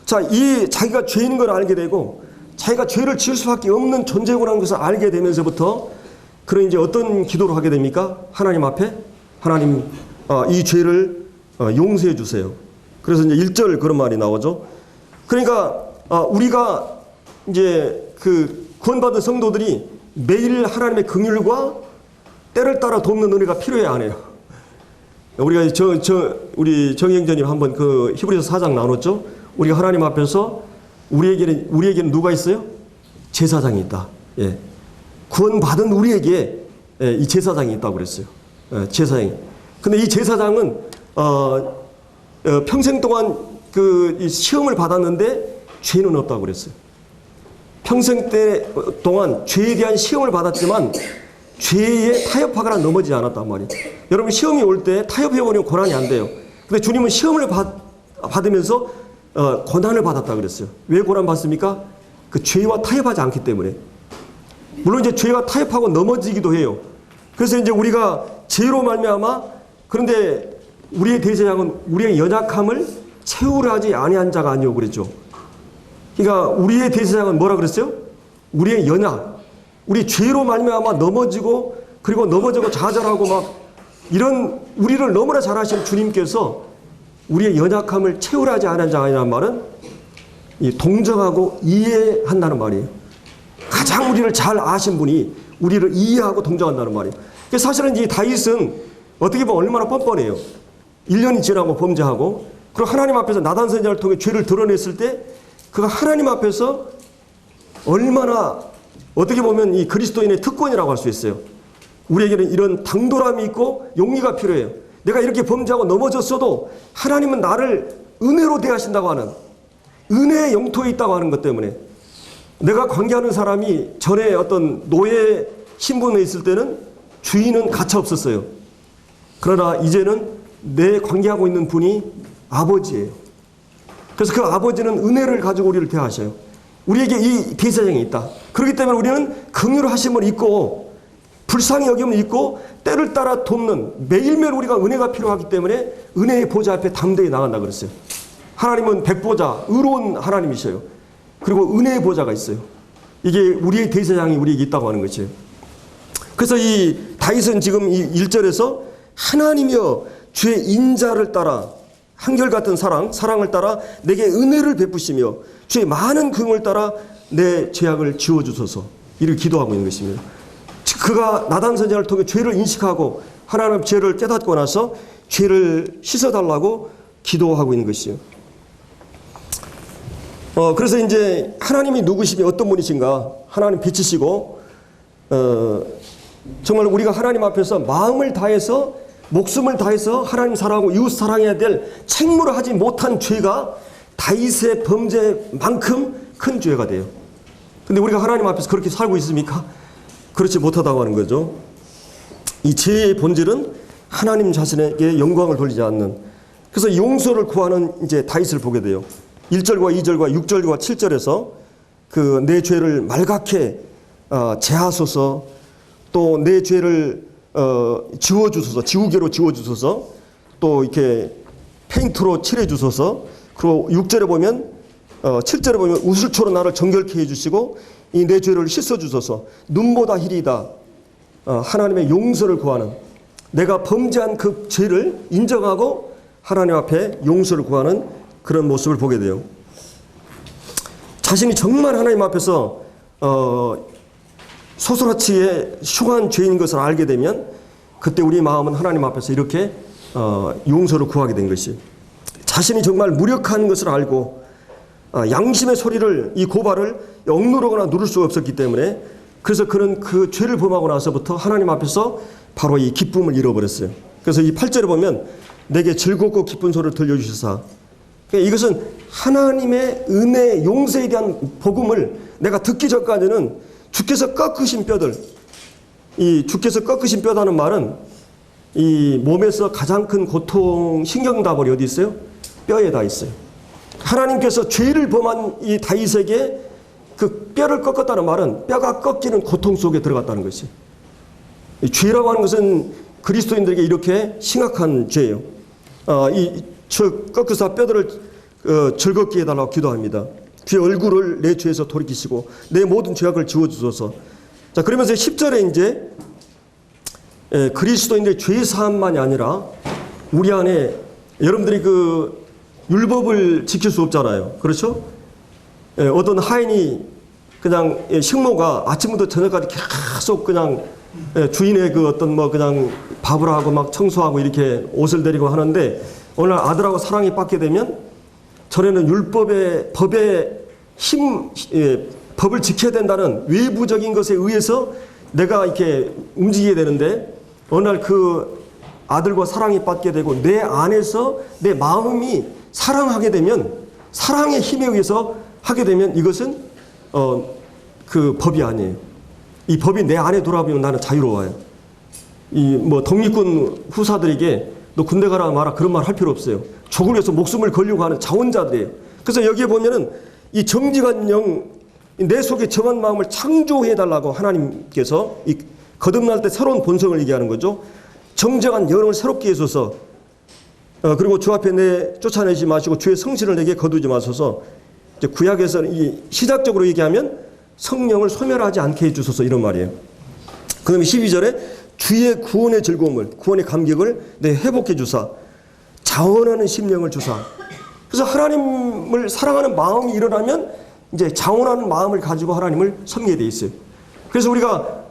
자, 이 자기가 죄인 걸 알게 되고 자기가 죄를 지을 수밖에 없는 존재구나 하는 것을 알게 되면서부터 그런 이제 어떤 기도를 하게 됩니까? 하나님 앞에 하나님 이 죄를 용서해 주세요. 그래서 이제 1절 그런 말이 나오죠. 그러니까 우리가 이제 그 구원받은 성도들이 매일 하나님의 긍휼과 때를 따라 돕는 은혜가 필요해야 하네요. 우리가 우리 정영전님 한번 그 히브리서 4장 나눴죠. 우리가 하나님 앞에서 우리에게는 누가 있어요? 제사장이 있다. 예. 구원받은 우리에게 이 제사장이 있다고 그랬어요. 제사장이. 근데 이 제사장은 평생 동안 이 시험을 받았는데 죄는 없다고 그랬어요. 평생 동안 죄에 대한 시험을 받았지만 죄에 타협하거나 넘어지지 않았단 말이에요. 여러분 시험이 올 때 타협해버리면 고난이 안 돼요. 근데 주님은 시험을 받으면서 고난을 받았다 그랬어요. 왜 고난 받습니까? 그 죄와 타협하지 않기 때문에. 물론 이제 죄와 타협하고 넘어지기도 해요. 그래서 이제 우리가 죄로 말미암아, 그런데 우리의 대제사장은 우리의 연약함을 채우려 하지 아니한 자가 아니오 그랬죠. 그러니까 우리의 대제사장은 뭐라 그랬어요? 우리의 연약, 우리 죄로 말미암아 넘어지고 그리고 넘어지고 좌절하고 막 이런 우리를 너무나 잘 아시는 주님께서 우리의 연약함을 채우려 하지 않은 자가 아니라는 말은 이 동정하고 이해한다는 말이에요. 가장 우리를 잘 아신 분이 우리를 이해하고 동정한다는 말이에요. 사실은 이 다윗은 어떻게 보면 얼마나 뻔뻔해요. 1년이 지나고 범죄하고 그리고 하나님 앞에서 나단 선지자를 통해 죄를 드러냈을 때 그가 하나님 앞에서 얼마나 어떻게 보면 이 그리스도인의 특권이라고 할 수 있어요. 우리에게는 이런 당돌함이 있고 용기가 필요해요. 내가 이렇게 범죄하고 넘어졌어도 하나님은 나를 은혜로 대하신다고 하는 은혜의 영토에 있다고 하는 것 때문에 내가 관계하는 사람이 전에 어떤 노예 신분에 있을 때는 주인은 가차 없었어요. 그러나 이제는 내 관계하고 있는 분이 아버지예요. 그래서 그 아버지는 은혜를 가지고 우리를 대하셔요. 우리에게 이 대제사장이 있다. 그렇기 때문에 우리는 긍휼하심을 잊고 불쌍히 여김을 잊고 때를 따라 돕는 매일매일 우리가 은혜가 필요하기 때문에 은혜의 보좌 앞에 담대히 나간다 그랬어요. 하나님은 백보자, 의로운 하나님이셔요. 그리고 은혜의 보좌가 있어요. 이게 우리의 대제사장이 우리에게 있다고 하는 것이에요. 그래서 이 다윗은 지금 이 1절에서 하나님이여 주의 인자를 따라 한결같은 사랑을 따라 내게 은혜를 베푸시며 주의 많은 긍휼을 따라 내 죄악을 지워주소서. 이를 기도하고 있는 것입니다. 그가 나단 선지자를 통해 죄를 인식하고 하나님의 죄를 깨닫고 나서 죄를 씻어달라고 기도하고 있는 것이요. 그래서 이제 하나님이 누구시며 어떤 분이신가? 하나님 빛이시고, 정말 우리가 하나님 앞에서 마음을 다해서, 목숨을 다해서 하나님 사랑하고 이웃 사랑해야 될 책무를 하지 못한 죄가 다윗의 범죄만큼 큰 죄가 돼요. 근데 우리가 하나님 앞에서 그렇게 살고 있습니까? 그렇지 못하다고 하는 거죠. 이 죄의 본질은 하나님 자신에게 영광을 돌리지 않는, 그래서 용서를 구하는 이제 다윗을 보게 돼요. 1절과 2절과 6절과 7절에서 그 내 죄를 말갛게 제하소서, 또 내 죄를 지워주소서, 지우개로 지워주소서, 또 이렇게 페인트로 칠해주소서. 그리고 6절에 보면 7절에 보면 우슬초로 나를 정결케 해주시고 이 내 죄를 씻어주소서. 눈보다 희리다. 하나님의 용서를 구하는, 내가 범죄한 그 죄를 인정하고 하나님 앞에 용서를 구하는 그런 모습을 보게 돼요. 자신이 정말 하나님 앞에서 소스라치게 흉한 죄인 것을 알게 되면 그때 우리 마음은 하나님 앞에서 이렇게 용서를 구하게 된 것이, 자신이 정말 무력한 것을 알고 양심의 소리를, 이 고발을 억누르거나 누를 수가 없었기 때문에, 그래서 그는 그 죄를 범하고 나서부터 하나님 앞에서 바로 이 기쁨을 잃어버렸어요. 그래서 이 8절에 보면 내게 즐겁고 기쁜 소리를 들려주시사, 이것은 하나님의 은혜, 용서에 대한 복음을 내가 듣기 전까지는 주께서 꺾으신 뼈들, 이 주께서 꺾으신 뼈다는 말은 이 몸에서 가장 큰 고통, 신경다발이 어디 있어요? 뼈에 다 있어요. 하나님께서 죄를 범한 이 다윗에게 그 뼈를 꺾었다는 말은 뼈가 꺾이는 고통 속에 들어갔다는 것이, 죄라고 하는 것은 그리스도인들에게 이렇게 심각한 죄예요. 꺾으사 뼈들을 즐겁게 해달라고 기도합니다. 주의 얼굴을 내 죄에서 돌이키시고 내 모든 죄악을 지워주소서. 자, 그러면서 10절에 이제 그리스도인들의 죄 사함만이 아니라 우리 안에, 여러분들이 그 율법을 지킬 수 없잖아요. 그렇죠? 어떤 하인이 그냥 식모가 아침부터 저녁까지 계속 그냥 주인의 그 어떤 뭐 그냥 밥을 하고 막 청소하고 이렇게 옷을 내리고 하는데, 어느 날 아들하고 사랑이 빠게 되면 전에는 율법의 법의 법을 지켜야 된다는 외부적인 것에 의해서 내가 이렇게 움직이게 되는데, 어느 날 그 아들과 사랑이 빠게 되고 내 안에서 내 마음이 사랑하게 되면, 사랑의 힘에 의해서 하게 되면 이것은 그 법이 아니에요. 이 법이 내 안에 돌아오면 나는 자유로워요. 이 뭐 독립군 후사들에게 너 군대 가라 마라 그런 말 할 필요 없어요. 족을 위해서 목숨을 걸려고 하는 자원자들이에요. 그래서 여기에 보면은 이 정직한 영, 내 속에 정한 마음을 창조해 달라고 하나님께서 이 거듭날 때 새로운 본성을 얘기하는 거죠. 정직한 영을 새롭게 해줘서, 그리고 주 앞에 내 쫓아내지 마시고 주의 성신을 내게 거두지 마소서. 이제 구약에서 이 시작적으로 얘기하면 성령을 소멸하지 않게 해주소서, 이런 말이에요. 그 다음에 12절에 주의 구원의 즐거움을, 구원의 감격을 내 회복해 주사, 자원하는 심령을 주사. 그래서 하나님을 사랑하는 마음이 일어나면 이제 자원하는 마음을 가지고 하나님을 섬기게 돼 있어요. 그래서 우리가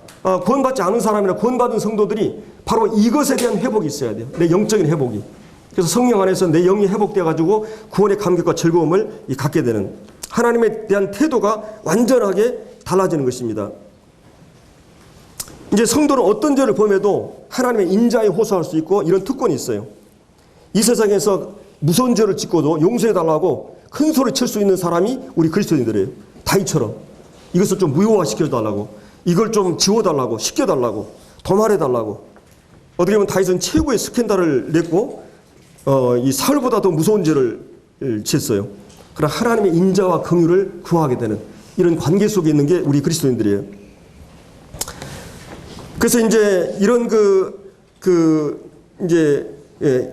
구원받지 않은 사람이나 구원받은 성도들이 바로 이것에 대한 회복이 있어야 돼요. 내 영적인 회복이. 그래서 성령 안에서 내 영이 회복되어 가지고 구원의 감격과 즐거움을 갖게 되는, 하나님에 대한 태도가 완전하게 달라지는 것입니다. 이제 성도는 어떤 죄를 범해도 하나님의 인자에 호소할 수 있고 이런 특권이 있어요. 이 세상에서 무서운 죄를 짓고도 용서해달라고 큰 소리 칠 수 있는 사람이 우리 그리스도인들이에요. 다윗처럼 이것을 좀 무효화시켜달라고, 이걸 좀 지워달라고, 시켜달라고, 도말해달라고. 어떻게 보면 다윗은 최고의 스캔들을 냈고 이 사울보다 더 무서운 죄를 지었어요. 그러나 하나님의 인자와 긍휼을 구하게 되는 이런 관계 속에 있는 게 우리 그리스도인들이에요. 그래서 이제 이런 이제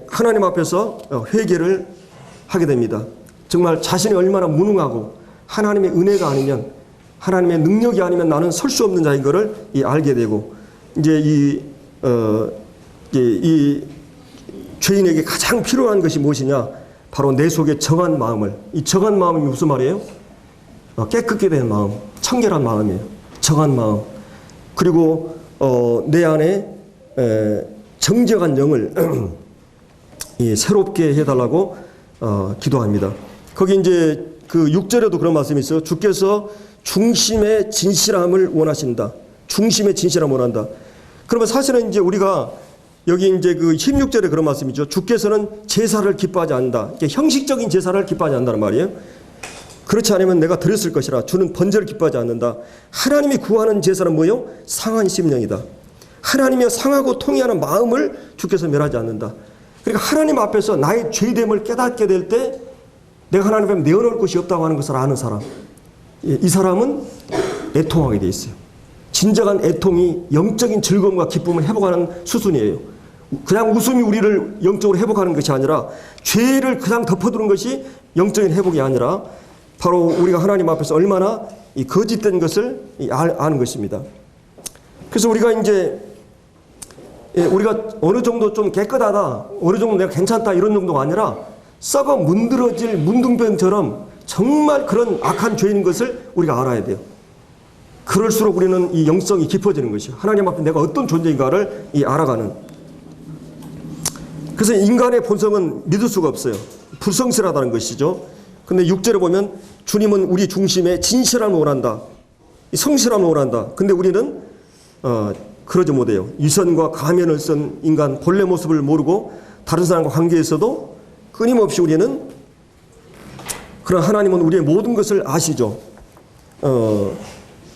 하나님 앞에서 회개를 하게 됩니다. 정말 자신이 얼마나 무능하고 하나님의 은혜가 아니면, 하나님의 능력이 아니면 나는 설 수 없는 자인 것을 알게 되고, 이제 이 죄인에게 가장 필요한 것이 무엇이냐? 바로 내 속에 정한 마음을, 이 정한 마음이 무슨 말이에요? 깨끗게 된 마음, 청결한 마음이에요. 정한 마음. 그리고 내 안에 정직한 영을 새롭게 해달라고 기도합니다. 거기 이제 그 6절에도 그런 말씀이 있어요. 주께서 중심의 진실함을 원하신다. 중심의 진실함을 원한다. 그러면 사실은 이제 우리가 여기 이제 그 16절에 그런 말씀이죠. 주께서는 제사를 기뻐하지 않는다. 이게 형식적인 제사를 기뻐하지 않는다는 말이에요. 그렇지 않으면 내가 드렸을 것이라. 주는 번제를 기뻐하지 않는다. 하나님이 구하는 제사는 뭐요? 상한 심령이다. 하나님의 상하고 통회하는 마음을 주께서 멸하지 않는다. 그러니까 하나님 앞에서 나의 죄됨을 깨닫게 될 때 내가 하나님 앞에 내어놓을 것이 없다고 하는 것을 아는 사람, 이 사람은 애통하게 돼 있어요. 진정한 애통이 영적인 즐거움과 기쁨을 회복하는 수순이에요. 그냥 웃음이 우리를 영적으로 회복하는 것이 아니라 죄를 그냥 덮어두는 것이 영적인 회복이 아니라 바로 우리가 하나님 앞에서 얼마나 이 거짓된 것을 아는 것입니다. 그래서 우리가 이제 우리가 어느 정도 좀 깨끗하다, 어느 정도 내가 괜찮다 이런 정도가 아니라 썩어 문드러질 문둥병처럼 정말 그런 악한 죄인 것을 우리가 알아야 돼요. 그럴수록 우리는 이 영성이 깊어지는 것이요. 하나님 앞에 내가 어떤 존재인가를 알아가는. 그래서 인간의 본성은 믿을 수가 없어요. 불성실하다는 것이죠. 근데 6절에 보면 주님은 우리 중심에 진실함을 원한다. 성실함을 원한다. 근데 우리는 그러지 못해요. 위선과 가면을 쓴 인간 본래 모습을 모르고 다른 사람과 관계에서도 끊임없이 우리는 그런 하나님은 우리의 모든 것을 아시죠.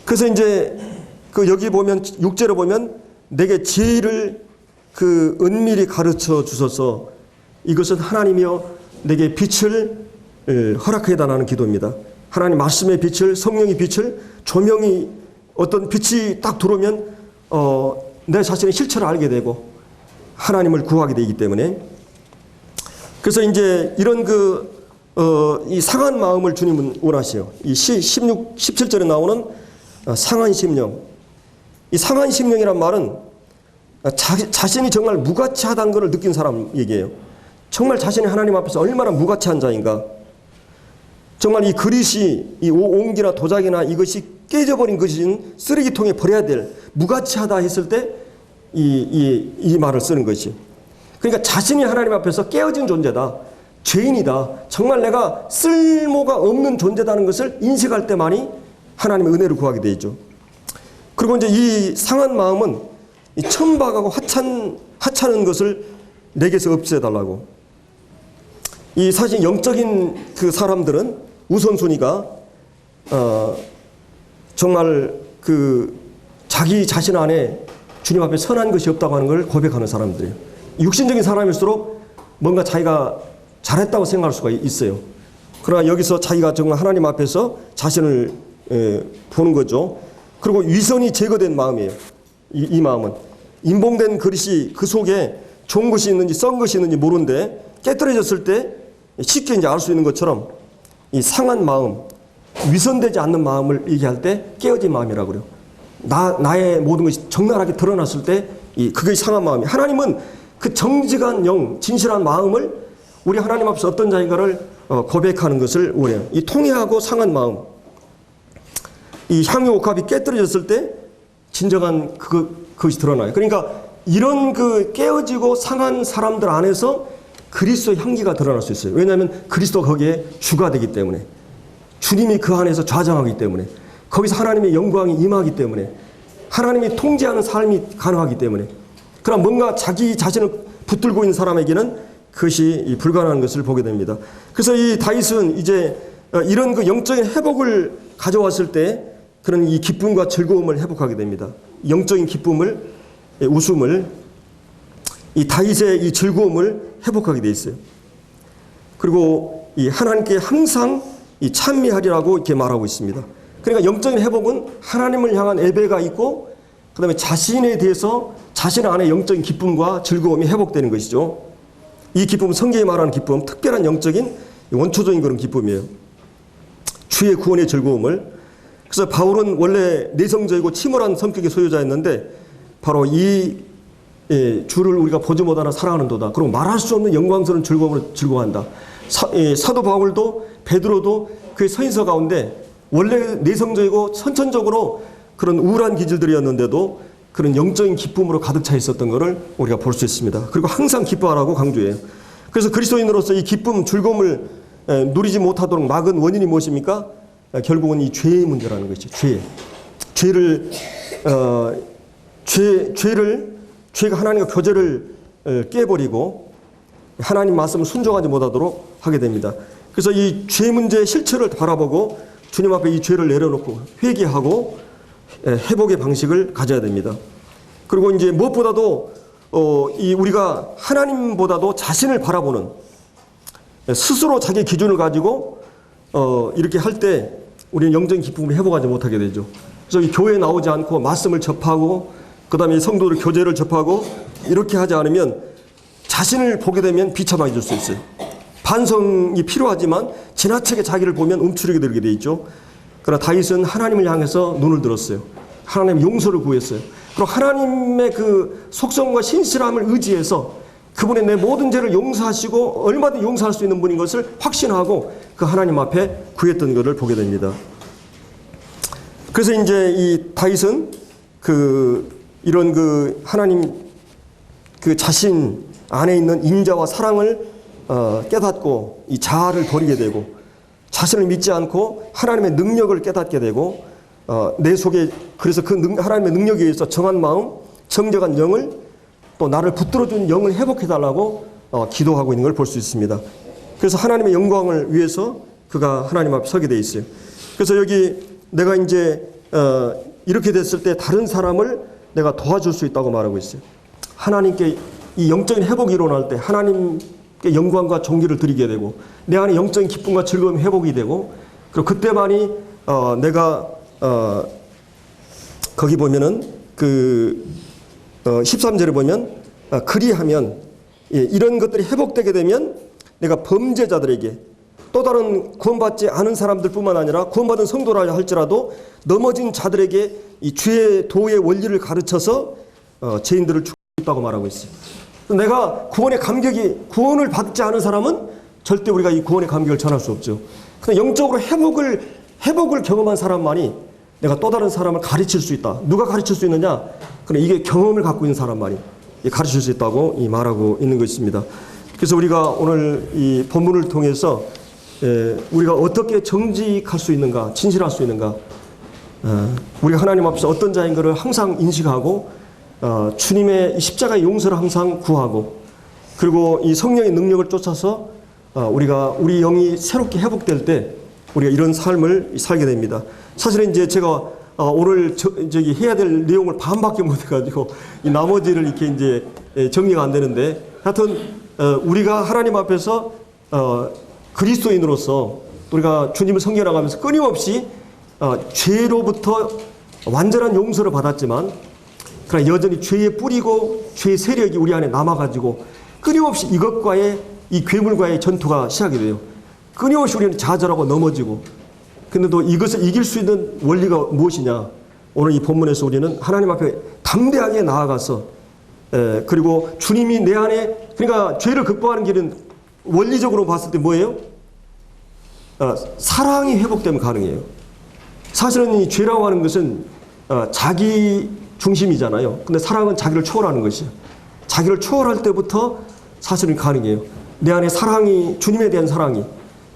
그래서 이제 그 여기 보면 6절에 보면 내게 지혜를 그 은밀히 가르쳐 주소서. 이것은 하나님이여 내게 빛을 허락해 달라는 기도입니다. 하나님 말씀의 빛을, 성령의 빛을, 조명이 어떤 빛이 딱 들어오면 내 자신의 실체를 알게 되고 하나님을 구하게 되기 때문에. 그래서 이제 이런 이 상한 마음을 주님은 원하세요. 이 17절에 나오는 상한 심령. 이 상한 심령이란 말은 자신이 정말 무가치하다는 것을 느낀 사람 얘기예요. 정말 자신이 하나님 앞에서 얼마나 무가치한 자인가. 정말 이 그릇이 이 옹기나 도자기나 이것이 깨져버린 것인 쓰레기통에 버려야 될 무가치하다 했을 때 이 말을 쓰는 것이. 그러니까 자신이 하나님 앞에서 깨어진 존재다. 죄인이다. 정말 내가 쓸모가 없는 존재다는 것을 인식할 때만이 하나님의 은혜를 구하게 되죠. 그리고 이제 이 상한 마음은 이 천박하고 하찮은 것을 내게서 없애달라고. 이 사실 영적인 그 사람들은 우선순위가 정말 그 자기 자신 안에 주님 앞에 선한 것이 없다고 하는 걸 고백하는 사람들이에요. 육신적인 사람일수록 뭔가 자기가 잘했다고 생각할 수가 있어요. 그러나 여기서 자기가 정말 하나님 앞에서 자신을 보는 거죠. 그리고 위선이 제거된 마음이에요. 이 마음은 인봉된 그릇이 그 속에 좋은 것이 있는지 썩은 것이 있는지 모르는데 깨뜨려졌을 때 쉽게 이제 알 수 있는 것처럼 이 상한 마음, 위선되지 않는 마음을 얘기할 때 깨어진 마음이라고 그래요. 나의 모든 것이 적나라하게 드러났을 때 그것이 상한 마음이에요. 하나님은 그 정직한 영, 진실한 마음을 우리 하나님 앞에서 어떤 자인가를 고백하는 것을 원해요. 이 통회하고 상한 마음, 이 향유 옥합이 깨뜨려졌을 때 진정한 그것이 드러나요. 그러니까 이런 그 깨어지고 상한 사람들 안에서 그리스도의 향기가 드러날 수 있어요. 왜냐하면 그리스도가 거기에 주가 되기 때문에, 주님이 그 안에서 좌정하기 때문에, 거기서 하나님의 영광이 임하기 때문에, 하나님이 통제하는 삶이 가능하기 때문에. 그러나 뭔가 자기 자신을 붙들고 있는 사람에게는 그것이 불가능한 것을 보게 됩니다. 그래서 이 다윗은 이제 이런 그 영적인 회복을 가져왔을 때 그런 이 기쁨과 즐거움을 회복하게 됩니다. 영적인 기쁨을, 웃음을, 이 다윗의 이 즐거움을 회복하게 돼 있어요. 그리고 이 하나님께 항상 이 찬미하리라고 이렇게 말하고 있습니다. 그러니까 영적인 회복은 하나님을 향한 예배가 있고, 그 다음에 자신에 대해서 자신 안에 영적인 기쁨과 즐거움이 회복되는 것이죠. 이 기쁨은 성경이 말하는 기쁨, 특별한 영적인 원초적인 그런 기쁨이에요. 주의 구원의 즐거움을. 그래서 바울은 원래 내성적이고 침울한 성격의 소유자였는데 바로 이 주를 우리가 보지 못하나 사랑하는도다. 그리고 말할 수 없는 영광스러운 즐거움으로 즐거워한다. 사도 바울도 베드로도 그 서인서 가운데 원래 내성적이고 선천적으로 그런 우울한 기질들이었는데도 그런 영적인 기쁨으로 가득 차 있었던 것을 우리가 볼 수 있습니다. 그리고 항상 기뻐하라고 강조해요. 그래서 그리스도인으로서 이 기쁨, 즐거움을 누리지 못하도록 막은 원인이 무엇입니까? 결국은 이 죄의 문제라는 것이죠. 죄가 하나님과 교제를 깨버리고 하나님 말씀을 순종하지 못하도록 하게 됩니다. 그래서 이 죄 문제의 실체를 바라보고 주님 앞에 이 죄를 내려놓고 회개하고 회복의 방식을 가져야 됩니다. 그리고 이제 무엇보다도 우리가 하나님보다도 자신을 바라보는 스스로 자기 기준을 가지고 이렇게 할 때 우리는 영적인 기쁨을 회복하지 못하게 되죠. 그래서 이 교회에 나오지 않고 말씀을 접하고 그다음에 성도들 교제를 접하고 이렇게 하지 않으면 자신을 보게 되면 비참해질 수 있어요. 반성이 필요하지만 지나치게 자기를 보면 움츠리게 되게 돼 있죠. 그러나 다윗은 하나님을 향해서 눈을 들었어요. 하나님의 용서를 구했어요. 그리고 하나님의 그 속성과 신실함을 의지해서 그분의 내 모든 죄를 용서하시고 얼마든지 용서할 수 있는 분인 것을 확신하고 그 하나님 앞에 구했던 것을 보게 됩니다. 그래서 이제 이 다윗은 이런 하나님 자신 안에 있는 인자와 사랑을 깨닫고 이 자아를 버리게 되고 자신을 믿지 않고 하나님의 능력을 깨닫게 되고 내 속에 그래서 하나님의 능력에 의해서 정한 마음, 정직한 영을 또 나를 붙들어준 영을 회복해달라고 기도하고 있는 걸 볼 수 있습니다. 그래서 하나님의 영광을 위해서 그가 하나님 앞에 서게 돼 있어요. 그래서 여기 내가 이제 이렇게 됐을 때 다른 사람을 내가 도와줄 수 있다고 말하고 있어요. 하나님께 이 영적인 회복이 일어날 때 하나님께 영광과 존귀를 드리게 되고 내 안에 영적인 기쁨과 즐거움이 회복이 되고 그리고 그때만이 내가 거기 보면은 13절에 보면 그리하면 이런 것들이 회복되게 되면 내가 범죄자들에게 또 다른 구원받지 않은 사람들뿐만 아니라 구원받은 성도라 할지라도 넘어진 자들에게 이 주의 도의 원리를 가르쳐서 죄인들을 죽였다고 말하고 있어요. 내가 구원을 받지 않은 사람은 절대 우리가 이 구원의 감격을 전할 수 없죠. 근데 영적으로 회복을 경험한 사람만이 내가 또 다른 사람을 가르칠 수 있다. 누가 가르칠 수 있느냐? 그래 이게 경험을 갖고 있는 사람만이 가르칠 수 있다고 말하고 있는 것입니다. 그래서 우리가 오늘 이 본문을 통해서 우리가 어떻게 정직할 수 있는가, 진실할 수 있는가, 우리가 하나님 앞에서 어떤 자인 것을 항상 인식하고 주님의 십자가의 용서를 항상 구하고 그리고 이 성령의 능력을 쫓아서 우리 영이 새롭게 회복될 때 우리가 이런 삶을 살게 됩니다. 사실은 이제 제가 오늘 저기 해야 될 내용을 반밖에 못 해가지고 이 나머지를 이렇게 이제 정리가 안 되는데 하여튼 우리가 하나님 앞에서 그리스도인으로서 우리가 주님을 섬겨나가면서 끊임없이 죄로부터 완전한 용서를 받았지만 그러나 여전히 죄의 뿌리고 죄의 세력이 우리 안에 남아가지고 끊임없이 이것과의 이 괴물과의 전투가 시작이 돼요. 끊임없이 우리는 좌절하고 넘어지고 근데 또 이것을 이길 수 있는 원리가 무엇이냐? 오늘 이 본문에서 우리는 하나님 앞에 담대하게 나아가서 그리고 주님이 내 안에 그러니까 죄를 극복하는 길은 원리적으로 봤을 때 뭐예요? 사랑이 회복되면 가능해요. 사실은 이 죄라고 하는 것은 자기 중심이잖아요. 근데 사랑은 자기를 초월하는 것이에요. 자기를 초월할 때부터 사실은 가능해요. 내 안에 사랑이 주님에 대한 사랑이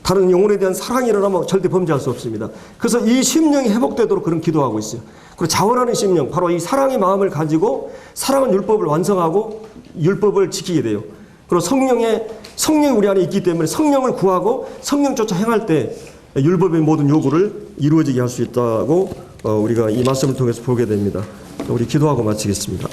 다른 영혼에 대한 사랑이 일어나면 절대 범죄할 수 없습니다. 그래서 이 심령이 회복되도록 그런 기도하고 있어요. 그리고 자원하는 심령, 바로 이 사랑의 마음을 가지고 사랑은 율법을 완성하고 율법을 지키게 돼요. 그리고 성령이 우리 안에 있기 때문에 성령을 구하고 성령 쫓아 행할 때 율법의 모든 요구를 이루어지게 할 수 있다고 우리가 이 말씀을 통해서 보게 됩니다. 우리 기도하고 마치겠습니다.